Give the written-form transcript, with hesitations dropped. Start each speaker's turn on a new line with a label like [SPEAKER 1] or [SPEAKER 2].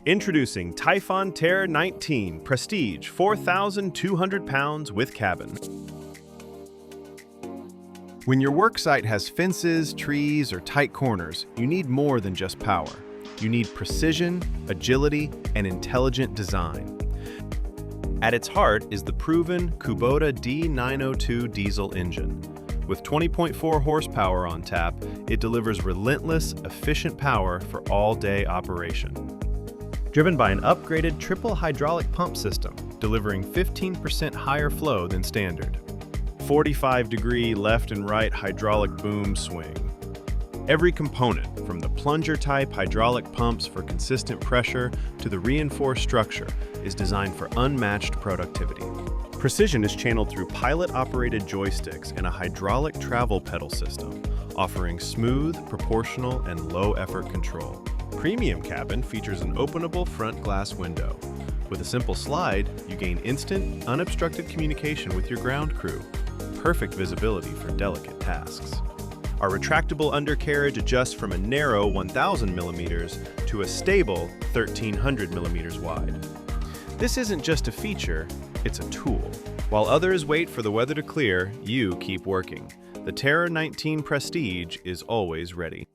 [SPEAKER 1] Introducing Typhon Terra 19 Prestige 4,200 pounds with cabin. When your work site has fences, trees, or tight corners, you need more than just power. You need precision, agility, and intelligent design. At its heart is the proven Kubota D902 diesel engine. With 20.4 horsepower on tap, it delivers relentless, efficient power for all-day operation. Driven by an upgraded triple hydraulic pump system, delivering 15% higher flow than standard. 45-degree left and right hydraulic boom swing. Every component, from the plunger-type hydraulic pumps for consistent pressure to the reinforced structure, is designed for unmatched productivity. Precision is channeled through pilot-operated joysticks and a hydraulic travel pedal system, offering smooth, proportional, and low-effort control. Premium cabin features an openable front glass window. With a simple slide, you gain instant, unobstructed communication with your ground crew. Perfect visibility for delicate tasks. Our retractable undercarriage adjusts from a narrow 1,000 millimeters to a stable 1,300 millimeters wide. This isn't just a feature, it's a tool. While others wait for the weather to clear, you keep working. The Terra 19 Prestige is always ready.